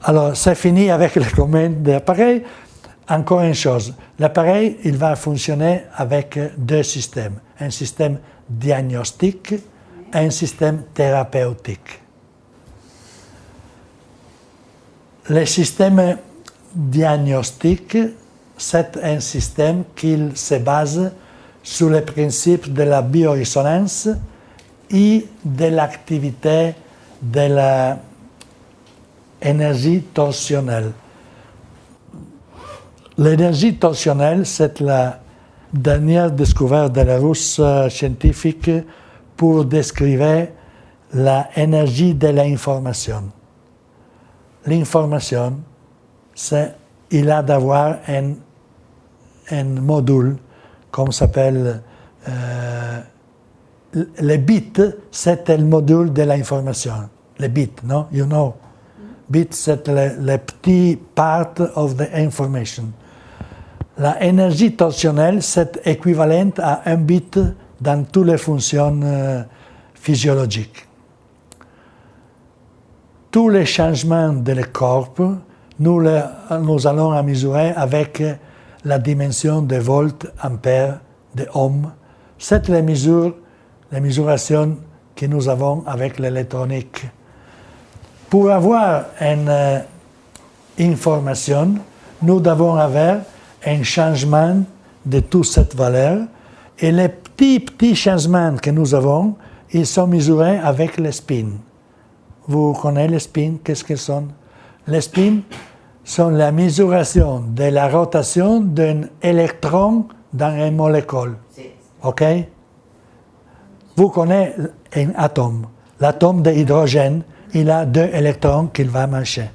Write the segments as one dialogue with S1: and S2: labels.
S1: Alors, c'est fini avec le commande d'appareil. Encore une chose, l'appareil, il va fonctionner avec deux systèmes. Un système diagnostique et un système thérapeutique. Le système diagnostique, c'est un système qui se base sur le principe de la biorésonance et de l'activité de l'énergie torsionnelle. L'énergie torsionnelle, c'est la dernière découverte de la Russe scientifique pour décrire l'énergie de l'information. L'information, il a d'avoir un module, comme s'appelle le bit, c'est le module de l'information. Le bit, non? You know? Bit, c'est le petit part of the information. L'énergie torsionnelle, c'est équivalent à un bit dans toutes les fonctions physiologiques. Tous les changements du corps, nous allons mesurer avec la dimension de volts, ampères, de ohms. C'est la mesuration que nous avons avec l'électronique. Pour avoir une information, nous devons avoir un changement de toute cette valeur et les petits changements que nous avons, ils sont mesurés avec les spins. Vous connaissez les spins? Qu'est-ce qu'ils sont? Les spins sont la mesuration de la rotation d'un électron dans une molécule. OK? Vous connaissez un atome. L'atome d'hydrogène, il a 2 électrons qu'il va marcher.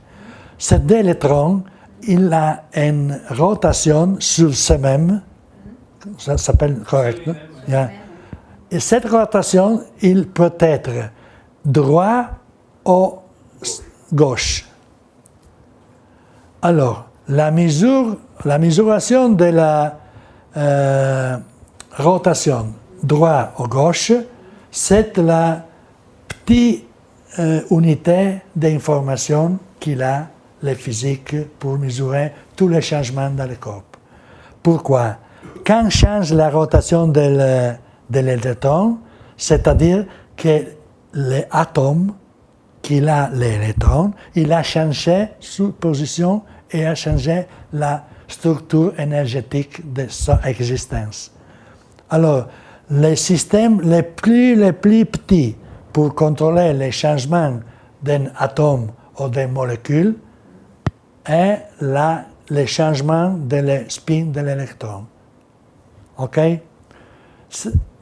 S1: Ces 2 électrons, il a une rotation sur ce-même, ça s'appelle correct, non? Yeah. Et cette rotation, il peut être droit ou gauche. Alors, la mesuration de la rotation droit ou gauche, c'est la petite unité d'information qu'il a le physique pour mesurer tous les changements dans le corps. Pourquoi? Quand change la rotation de l'électron, c'est-à-dire que l'atome qu'il a l'électron, il a changé sa position et a changé la structure énergétique de sa existence. Alors, le système le plus petit pour contrôler les changements d'un atome ou d'une molécule est le changement de spin de l'électron. OK?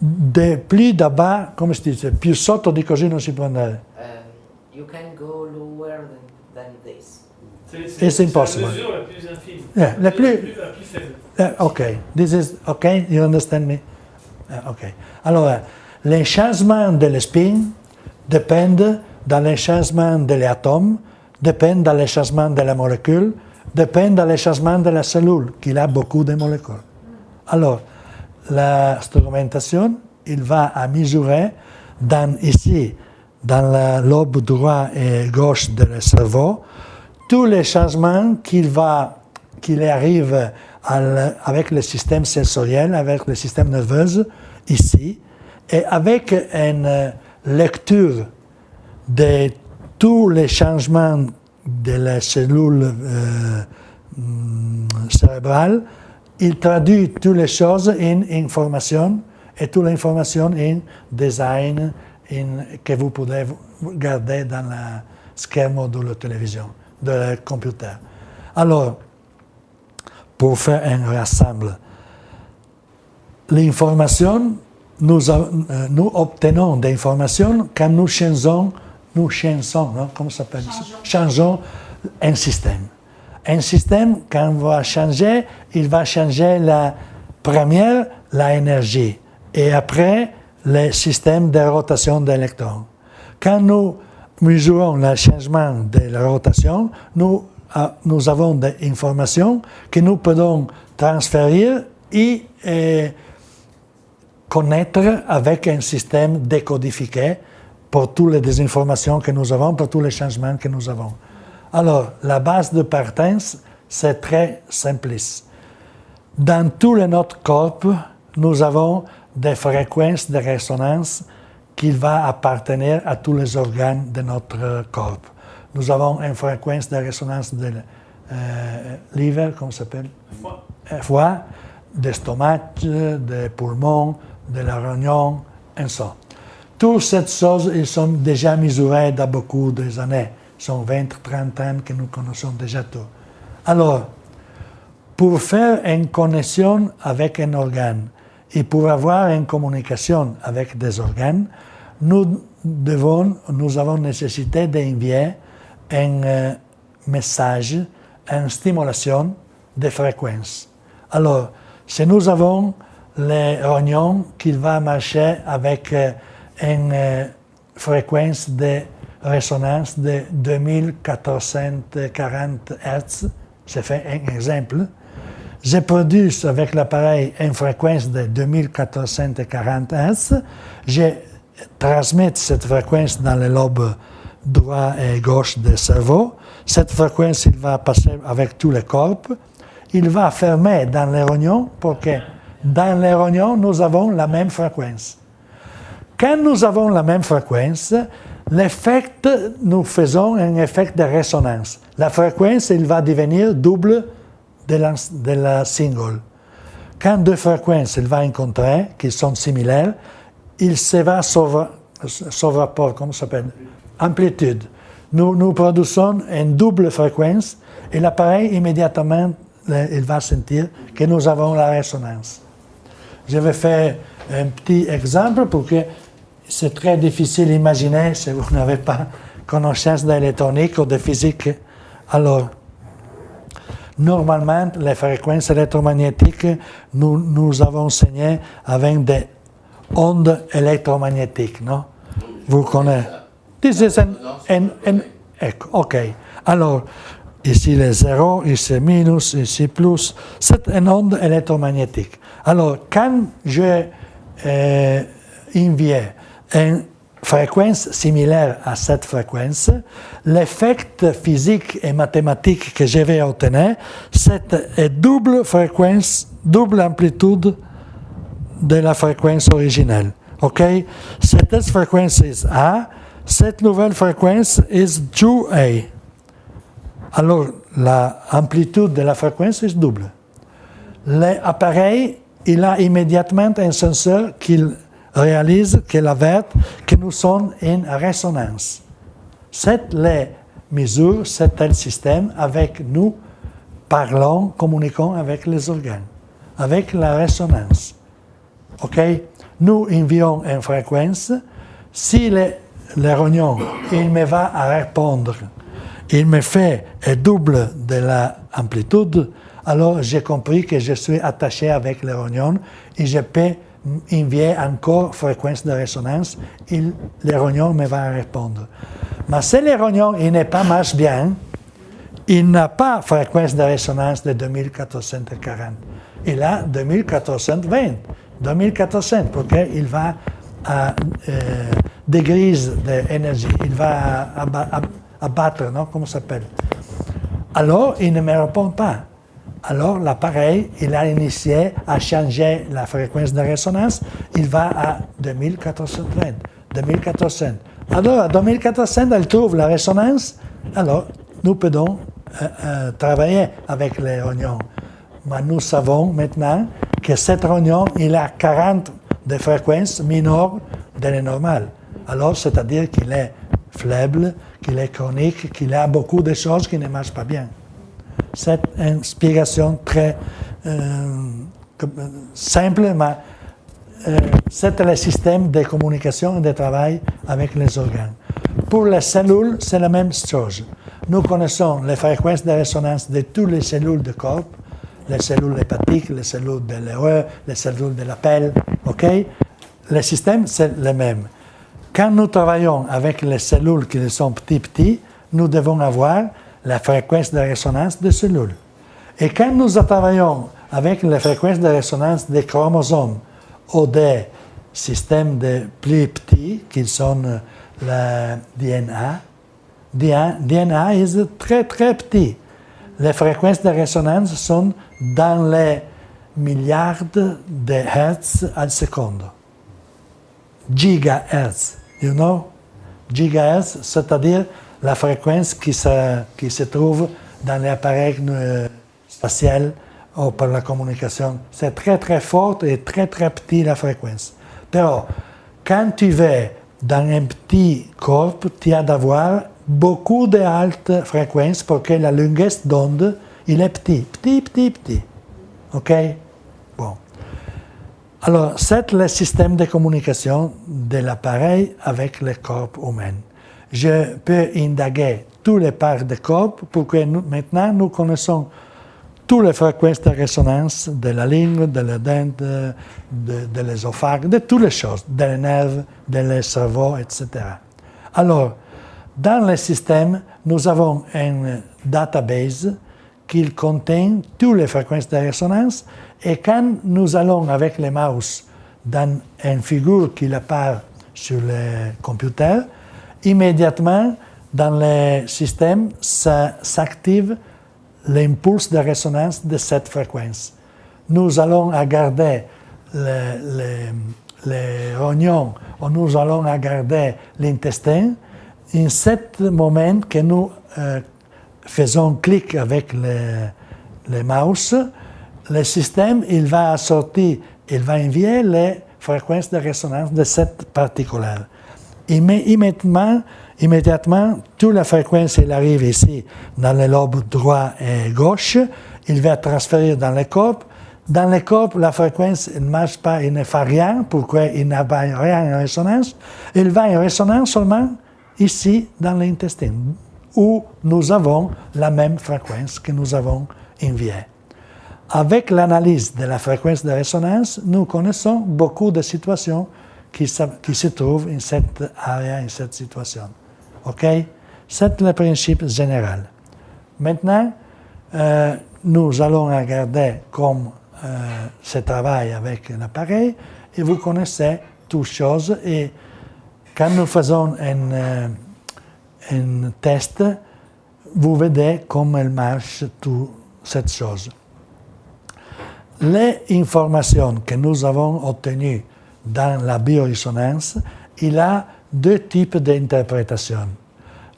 S1: De plus da-bas, come si dice, più sotto di così non si può andare.
S2: You can go lower than this.
S1: It's impossible.
S3: C'est la mesure la plus infime.
S1: Yeah,
S3: la plus faible.
S1: OK. This is OK? You understand me? OK. Alors, les changements de spin dépendent dans les changements de l'atome, dépendent dans les changements de la molécule, dépendent dans les changements de la cellule, qui a beaucoup de molécules. Alors, l'instrumentation, il va à mesurer ici, dans le lobe droit et gauche du cerveau, tous les changements qu'il arrive avec le système sensoriel, avec le système nerveux, ici, et avec une lecture de tous les changements de la cellule cérébrale, il traduit toutes les choses en information et toute l'information en design que vous pouvez garder dans le schermo de la télévision, de le computer. Alors, pour faire un rassemble, l'information, nous obtenons des informations quand nous changeons, non? Comment ça s'appelle? Changeons un système. Un système, quand on va changer, il va changer la première, l'énergie, et après, le système de rotation d'électrons. Quand nous mesurons le changement de la rotation, nous avons des informations que nous pouvons transférer et connaître avec un système décodifié pour toutes les informations que nous avons, pour tous les changements que nous avons. Alors, la base de partenance, c'est très simpliste. Dans tout notre corps, nous avons des fréquences de résonance qui vont appartenir à tous les organes de notre corps. Nous avons une fréquence de résonance de liver, comment ça s'appelle? Foie, d'estomac, des poumons, de la rognon, et ça. Toutes ces choses, ils sont déjà mesurées dans beaucoup d'années. Ce sont 20-30 ans que nous connaissons déjà tout. Alors, pour faire une connexion avec un organe et pour avoir une communication avec des organes, nous avons nécessité d'envoyer un message, une stimulation de fréquence. Alors, si nous avons les rognons qui va marcher avec une fréquence de résonance de 2440 Hz, je fais un exemple, je produis avec l'appareil une fréquence de 2440 Hz, je transmets cette fréquence dans le lobe droit et gauche du cerveau. Cette fréquence, il va passer avec tout le corps. Il va fermer dans les rognons pour que dans les rognons, nous avons la même fréquence. Quand nous avons la même fréquence, l'effet, nous faisons un effet de résonance. La fréquence, il va devenir double de la single. Quand deux fréquences il va rencontrer, qui sont similaires, il se va sauvrapporter, comment ça s'appelle? Amplitude. Nous produisons une double fréquence et l'appareil, immédiatement, il va sentir que nous avons la résonance. Je vais faire un petit exemple pour que c'est très difficile d'imaginer si vous n'avez pas connaissance d'électronique ou de physique. Alors, normalement, les fréquences électromagnétiques, nous avons enseigné avec des ondes électromagnétiques, non? Vous connaissez? This is OK. Alors, ici les zéros, ici minus, ici plus. C'est une onde électromagnétique. Alors, quand je envoie une fréquence similaire à cette fréquence, l'effet physique et mathématique que je vais obtenir, c'est une double fréquence, double amplitude de la fréquence originelle. OK? Cette fréquence est A, cette nouvelle fréquence est 2A. Alors, l'amplitude de la fréquence est double. L'appareil, il a immédiatement un senseur qui réalise, qu'il alerte que nous sommes en résonance. C'est les mesures, c'est le système avec nous parlons, communiquons avec les organes, avec la résonance. OK? Nous envions une fréquence. Si le rognon, il me va à répondre, il me fait un double de l'amplitude, alors j'ai compris que je suis attaché avec le rognon et je peux envoyer encore fréquence de résonance et le rognon me va répondre. Mais si le rognon n'est pas marche bien, il n'a pas fréquence de résonance de 2440. Il a 2420, 2400, parce qu'il va à des grises d'énergie, il va abattre, non? Comment ça s'appelle? Alors, il ne me répond pas. Alors, l'appareil, il a initié à changer la fréquence de résonance, il va à 2420, 2400. Alors, à 2400, elle trouve la résonance, alors nous pouvons travailler avec les rognons. Mais nous savons maintenant que cet rognon, il a 40 de fréquences mineures de la normale. Alors, c'est-à-dire qu'il est faible, qu'il est chronique, qu'il a beaucoup de choses qui ne marchent pas bien. C'est une explication très simple, mais c'est le système de communication et de travail avec les organes. Pour les cellules, c'est la même chose. Nous connaissons les fréquences de résonance de toutes les cellules du corps, les cellules hépatiques, les cellules de l'EE, les cellules de la pelle. OK? Le système, c'est le même. Quand nous travaillons avec les cellules qui sont petites, nous devons avoir la fréquence de résonance des cellules. Et quand nous travaillons avec la fréquence de résonance des chromosomes ou des systèmes de plus petits, qui sont le DNA, DNA est très très petit. Les fréquences de résonance sont dans les milliards de hertz à seconde. Gigahertz, you know? Gigahertz, c'est-à-dire la fréquence qui se trouve dans les appareils spatials ou pour la communication. C'est très très fort et très très petit la fréquence. Mais quand tu vas dans un petit corps, tu as d'avoir beaucoup de hautes fréquences pour que la longueur d'onde il est petit. OK? Bon. Alors, c'est le système de communication de l'appareil avec le corps humain. Je peux indaguer tous les parts du corps pour que maintenant nous connaissons toutes les fréquences de résonance de la ligne, de la dent, de l'œsophage, de toutes les choses, des nerfs, de cerveau, etc. Alors, dans le système, nous avons une database qui contient toutes les fréquences de résonance et quand nous allons avec les mouse dans une figure qui apparaît sur le computer, immédiatement dans le système s'active l'impulse de résonance de cette fréquence. Nous allons regarder les rognons ou nous allons regarder l'intestin. En ce moment que nous faisons clic avec les mouse, le système il va sortir, il va envoyer les fréquences de résonance de cette particulière. Immédiatement, toute la fréquence elle arrive ici dans le lobe droit et gauche, il va transférer dans le corps. Dans le corps, la fréquence ne marche pas, il ne fait rien, pourquoi il n'a pas rien en résonance. Il va en résonance seulement ici dans l'intestin, où nous avons la même fréquence que nous avons envoyée. Avec l'analyse de la fréquence de résonance, nous connaissons beaucoup de situations qui se trouvent dans cette area, dans cette situation. OK? C'est le principe général. Maintenant, nous allons regarder comment se travaille avec l'appareil et vous connaissez toutes choses. Et quand nous faisons un test, vous verrez comment marche toute cette chose. Les informations que nous avons obtenues dans la biorésonance, il y a deux types d'interprétations.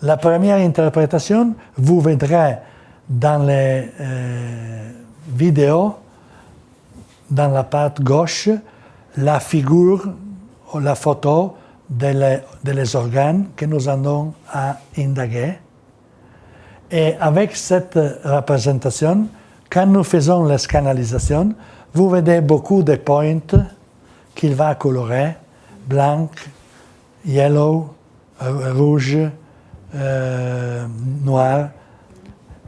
S1: La première interprétation, vous verrez dans les vidéos, dans la partie gauche, la figure ou la photo des organes que nous allons à indaguer. Et avec cette représentation, quand nous faisons la scanalisation, vous verrez beaucoup de points qu'il va colorer, blanc, yellow, rouge, noir.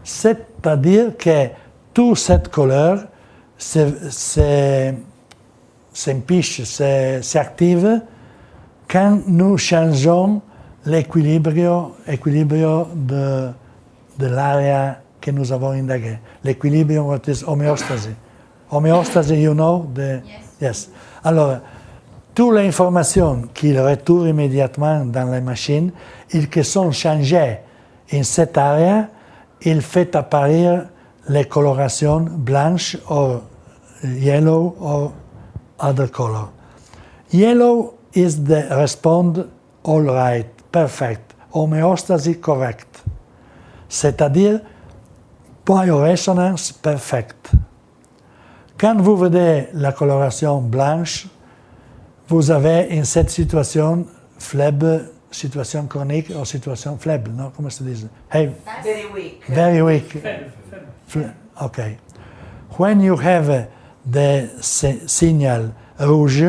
S1: C'est-à-dire que toute cette couleur s'active quand nous changeons l'équilibre de l'area que nous avons indagué. L'équilibre, what is homéostasie. Homéostasie, you know? Yes. Alors, toute l'information qui retourne immédiatement dans la machine, ils qui sont changées en cette area, il fait apparaître les colorations blanches ou yellow or other color. Yellow is the respond all right, perfect, homéostasie correct. C'est-à-dire bioresonance perfect. Quand vous voyez la coloration blanche, vous avez en cette situation faible, situation chronique ou situation faible, non? Comment se dit? Hey,
S2: Very weak.
S1: very weak. Okay. When you have the signal rouge,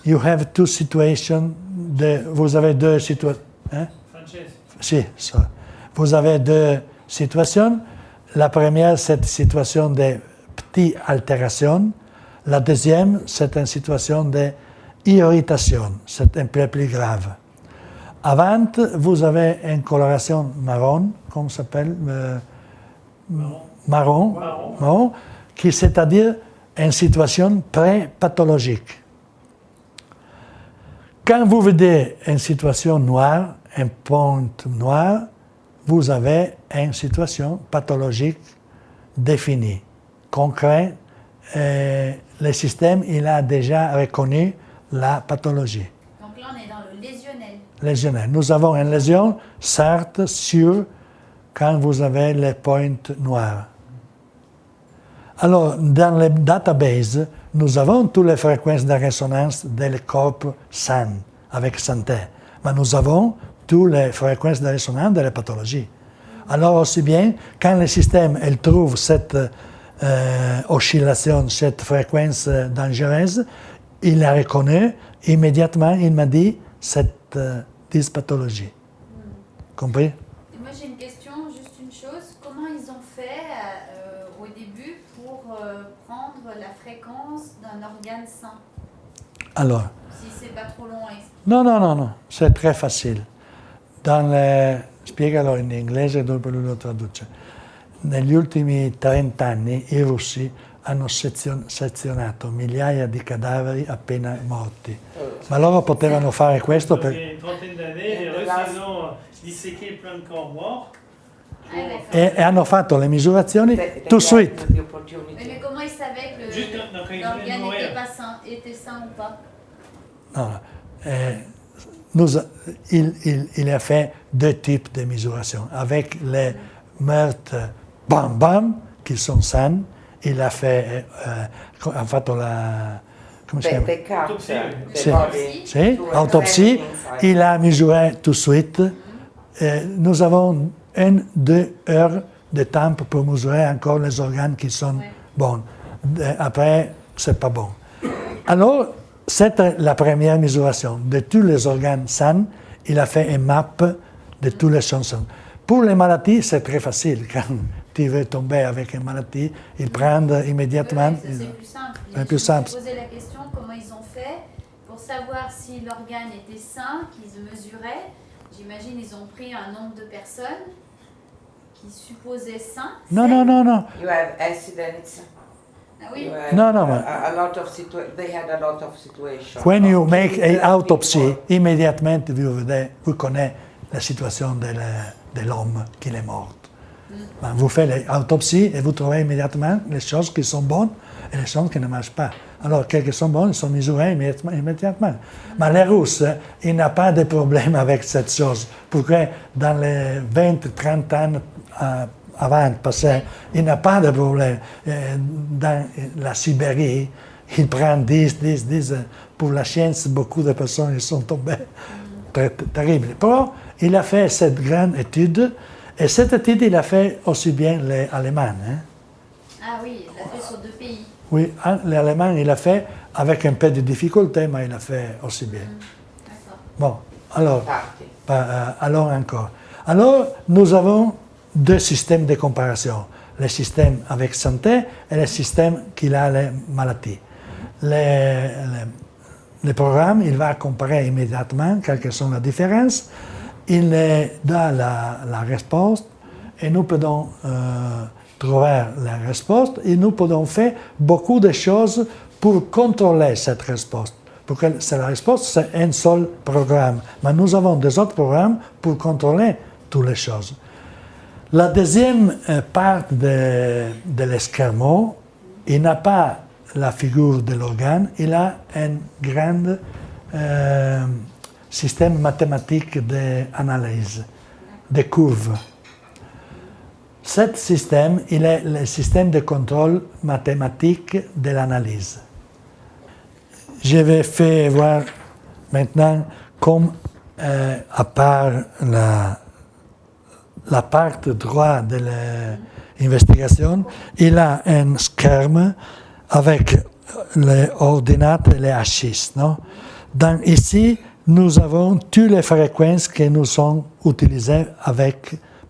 S1: you have two situations. Vous avez deux situations. Hein? Si, ça. Vous avez deux situations. La première, c'est une situation de petite altération. La deuxième, c'est une situation d'irritation. C'est un peu plus grave. Avant, vous avez une coloration marron, comment ça s'appelle? Marron, qui c'est-à-dire une situation pré-pathologique. Quand vous voyez une situation noire, un point noir, vous avez une situation pathologique définie, concrète. Le système, il a déjà reconnu la pathologie.
S4: Donc là, on est dans le lésionnel.
S1: Lésionnel. Nous avons une lésion, certes, sûre, quand vous avez les pointes noires. Alors, dans le database, nous avons toutes les fréquences de résonance des corps sains, avec santé. Mais nous avons toutes les fréquences de résonance de la pathologie. Alors, aussi bien, quand le système elle trouve cette oscillation, cette fréquence dangereuse, il la reconnaît, immédiatement, il m'a dit cette dyspathologie. Compris?
S4: Et moi, j'ai une question, juste une chose. Comment ils ont fait au début pour prendre la fréquence d'un organe sain?
S1: Alors,
S4: Si c'est pas trop long à expliquer.
S1: no, c'est très facile. Spiegalo in inglese, dopo lui lo traduce. Negli ultimi 30 anni i russi hanno sezionato migliaia di cadaveri appena morti. Ma loro potevano fare questo
S3: Donc, il y
S1: per...
S3: a une trentaine d'années, les Russes, ils ont disséqué plein de corps morts.
S4: Ah, d'accord.
S1: e hanno fatto le misurazioni to suite.
S4: Mais comment ils savaient que
S3: Juste quand ils venaient de
S4: l'organe
S3: mourir.
S4: n'était pas sain, était sain ou pas?
S1: No, il a fait deux types de mésurations. Avec les meurtres bam bam, qui sont sains, il a fait, ha fatto la... come si chiama?
S5: They cut
S3: Autopsie, oui.
S5: the
S1: Sì.
S5: body
S1: Sì,
S5: to
S1: autopsie,
S5: examine inside.
S1: il a mesuré tout de suite. Nous avons 1-2 heures de temps pour mesurer encore les organes qui sont
S4: Ouais.
S1: bons. Après, c'est pas bon. Alors, c'était la première mesuration. De tous les organes sains, il a fait une map de tous les chansons. Pour les maladies, c'est très facile. Quand tu veux tomber avec une maladie, ils prennent immédiatement.
S4: Oui, ça, c'est plus simple.
S1: C'est plus simple.
S4: Je me posais la question comment ils ont fait pour savoir si l'organe était sain, qu'ils mesuraient. J'imagine ils ont pris un nombre de personnes qui supposaient sains.
S1: Non.
S5: You have accidents.
S4: Ah oui.
S5: You have
S1: No, but-
S5: a lot of they had a lot of situations.
S1: When you
S5: of
S1: make
S5: killing
S1: an autopsy,
S5: people.
S1: immédiatement vous connaissez la situation de l'homme qui est mort. Ben, vous faites l'autopsie et vous trouvez immédiatement les choses qui sont bonnes et les choses qui ne marchent pas. Alors, quelques qui sont bonnes, ils sont mesurées immédiatement. Mais les Russes, ils n'ont pas de problème avec cette chose. Pourquoi dans les 20-30 ans avant passé, il n'a pas de problème. Dans la Sibérie, ils prennent 10. Pour la science, beaucoup de personnes ils sont tombées. Terrible. Puis, il a fait cette grande étude, et cette étude, il a fait aussi bien les Allemands. Hein?
S4: Ah oui, il l'a fait sur 2 pays.
S1: Oui, les Allemands, il a fait avec un peu de difficulté, mais il a fait aussi bien.
S4: D'accord.
S1: Bon, alors,
S5: Party.
S1: alors encore. Alors, nous avons 2 systèmes de comparaison. Le système avec santé et le système qui a les maladies. Le programme, il va comparer immédiatement quelles sont les différences. Il donne la réponse et nous pouvons trouver la réponse et nous pouvons faire beaucoup de choses pour contrôler cette réponse. Pour que la réponse, c'est un seul programme. Mais nous avons des autres programmes pour contrôler toutes les choses. La deuxième part de l'escarmot, il n'a pas la figure de l'organe, il a un grand système mathématique d'analyse, de courbes. Ce système, il est le système de contrôle mathématique de l'analyse. Je vais faire voir maintenant comme, à part la part droite de l'investigation, il a un scherme avec les ordinates et les axes. Non? Ici, nous avons toutes les fréquences que nous sommes utilisées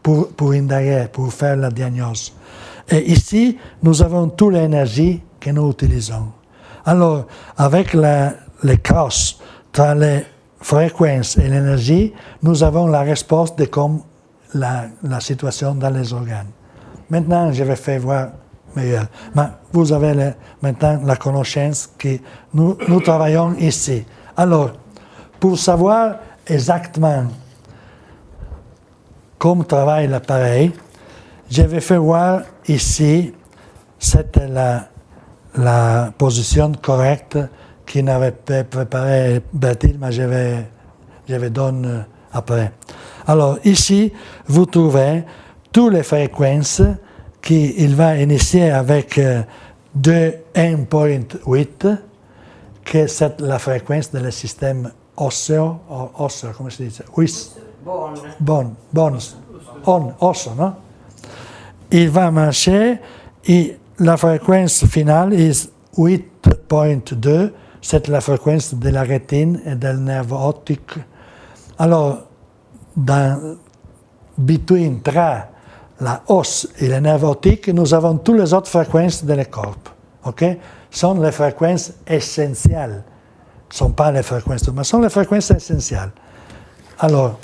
S1: pour indaguer, pour faire la diagnose. Et ici, nous avons toute l'énergie que nous utilisons. Alors, avec les crosses entre les fréquences et l'énergie, nous avons la réponse de comme la situation dans les organes. Maintenant, je vais faire voir meilleur. Mais vous avez maintenant la connaissance que nous travaillons ici. Alors, pour savoir exactement comme travaille l'appareil. Je vais faire voir ici, c'était la position correcte qui n'avait pas préparé Bertil, mais je vais donner après. Alors ici, vous trouvez toutes les fréquences qu'il va initier avec 1.8, que c'est la fréquence du système osseux, comment se dit? Osso, non? Il va marcher et la fréquence finale est 8.2, c'est la fréquence de la rétine et du nerf optique. Alors, entre la os et le nerf optique, nous avons toutes les autres fréquences du corps. Okay? Sont les fréquences essentielles. Ce ne sont pas les fréquences, mais sont les fréquences essentielles. Alors,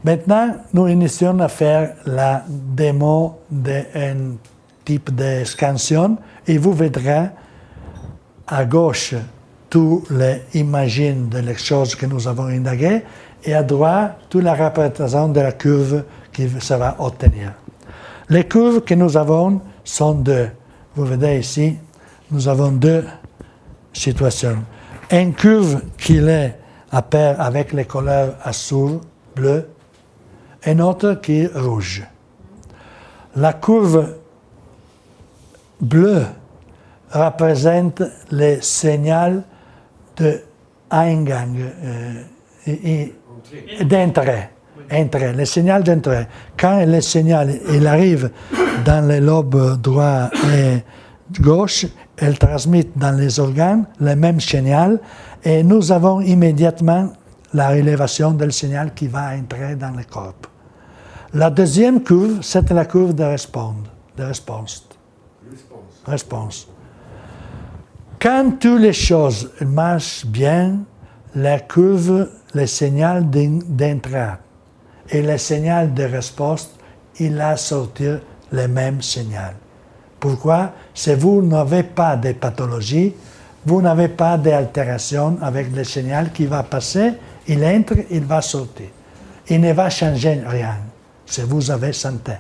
S1: maintenant, nous initions à faire la démo d'un type de scansion et vous verrez à gauche toutes les images des choses que nous avons indaguées et à droite toute la représentation de la curve qui se va obtenir. Les curves que nous avons sont deux. Vous voyez ici, nous avons deux situations. Une curve qui est à pair avec les couleurs azul, bleu, et une autre qui est rouge. La courbe bleue représente le signal d'Eingang d'entrée. Le signal d'entrée. Quand le signal il arrive dans le lobe droit et gauche, il transmet dans les organes le même signal et nous avons immédiatement la rélévation du signal qui va entrer dans le corps. La deuxième courbe, c'est la courbe de réponse. Quand toutes les choses marchent bien, la courbe, le signal d'entrée et le signal de réponse, il a sorti le même signal. Pourquoi? Si vous n'avez pas de pathologie, vous n'avez pas d'altération avec le signal qui va passer, il entre, il va sortir. Il ne va changer rien si vous avez santé.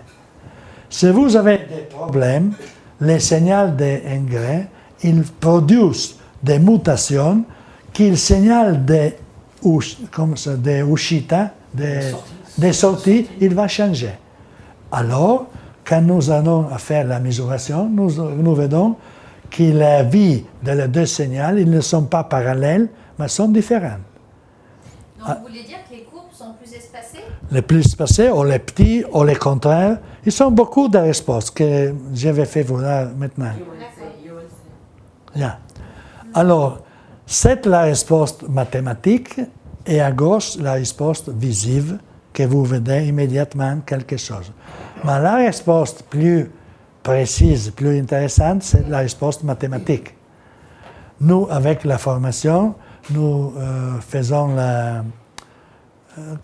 S1: Si vous avez des problèmes, le signal d'engrais, il produit des mutations qui le signal de Ushita, des sorties, il va changer. Alors, quand nous allons faire la mesuration, nous verrons que la vie des deux signaux, ils ne sont pas parallèles, mais sont différents.
S4: Donc, vous voulez dire que les courbes sont plus espacées?
S1: Les plus espacées, ou les petits, ou les contraires. Ils ont beaucoup de réponses que je vais faire voir maintenant. Yeah. Alors, c'est la réponse mathématique et à gauche, la réponse visible que vous verrez immédiatement quelque chose. Mais la réponse plus précise, plus intéressante, c'est la réponse mathématique. Nous, avec la formation, nous faisons la...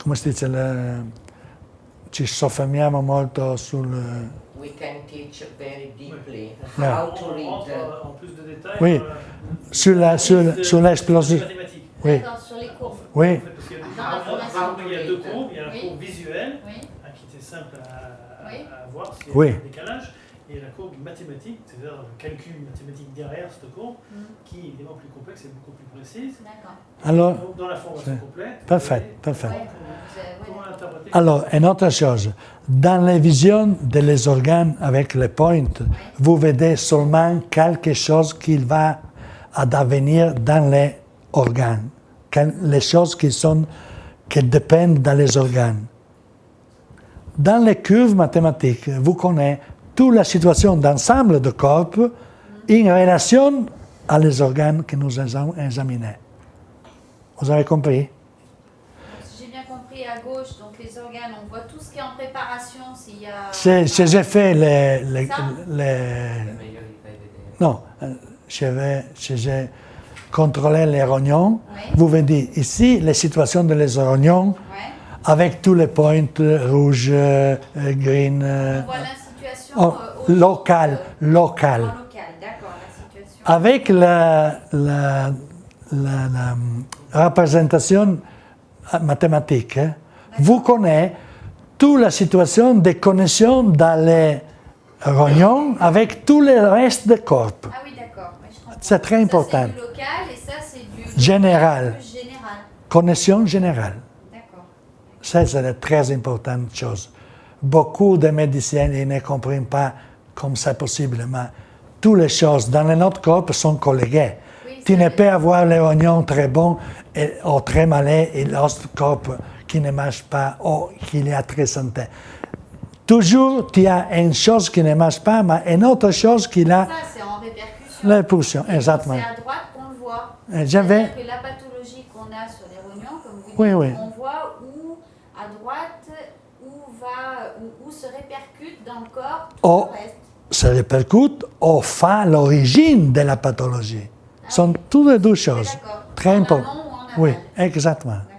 S1: come si dice? Ci soffermiamo molto sul...
S5: We can teach very deeply
S1: Yeah.
S5: how to read.
S3: En plus de détails,
S1: Oui, sur l'explosion.
S3: mathématique.
S1: Oui,
S4: D'accord, sur les courbes.
S1: oui,
S3: Parce qu'il y a
S4: Dans la formation.
S3: il y a deux courbes, il y a la
S4: Oui.
S3: courbe visuelle,
S4: Oui,
S3: qui était simple
S4: Oui.
S3: à voir, s'il y
S1: Oui.
S3: a un décalage, et la courbe mathématique, c'est-à-dire le calcul mathématique derrière cette courbe, qui est évidemment plus complexe et beaucoup plus précise.
S4: d'accord.
S1: alors,
S3: Donc, dans la formation
S1: c'est
S3: complète,
S1: parfait,
S3: vous
S1: parfait.
S3: voyez
S4: Ouais,
S3: comment interpréter.
S1: Alors, une autre chose, dans les visions des organes avec les points, vous verrez seulement quelque chose qui va advenir dans les organes, les choses qui dépendent dans les organes. Dans les curves mathématiques, vous connaissez toute la situation d'ensemble du corps en relation à les organes que nous avons examinés. Vous avez compris?
S4: Donc, si j'ai bien compris, à gauche, donc les organes, on voit tout ce qui est en préparation, s'il y a...
S1: J'ai fait
S4: Ça?
S1: non, j'ai contrôlé les rognons.
S4: Oui.
S1: Vous voyez ici les situations des rognons
S4: Ouais.
S1: avec tous les points rouges, green,
S4: On voit la situation
S1: local.
S4: En local, d'accord, la situation.
S1: Avec la représentation mathématique, vous connaissez toute la situation de connexion dans les rognons avec tout le reste du corps.
S4: Ah oui, d'accord. Ouais, je comprends.
S1: C'est très important.
S4: Ça, c'est du local et ça, c'est du
S1: Général.
S4: plus général.
S1: Connexion générale.
S4: D'accord.
S1: Ça, c'est une très importante chose. Beaucoup de médecins ils ne comprennent pas comme ça possiblement. Toutes les choses dans notre corps sont collègues.
S4: Oui,
S1: Tu
S4: c'est
S1: ne
S4: vrai.
S1: peux avoir les oignons très bons ou très malais et l'autre corps qui ne marche pas ou qui est très santé. Toujours, tu as une chose qui ne marche pas, mais une autre chose qui a
S4: Ça, c'est en répercussion.
S1: la pulsion.
S4: Et
S1: Exactement.
S4: C'est à droite qu'on le voit.
S1: J'avais,
S4: C'est-à-dire que la pathologie qu'on a sur les rognons, comme vous dites,
S1: Oui, oui.
S4: on voit où, à droite, où se répercute dans le corps tout
S1: Oh.
S4: le reste.
S1: se répercute au fin l'origine de la pathologie. Ce sont toutes les deux
S4: Oui,
S1: choses
S4: d'accord.
S1: très
S4: En
S1: importantes.
S4: amont ou en aval.
S1: Oui, exactement.
S4: D'accord.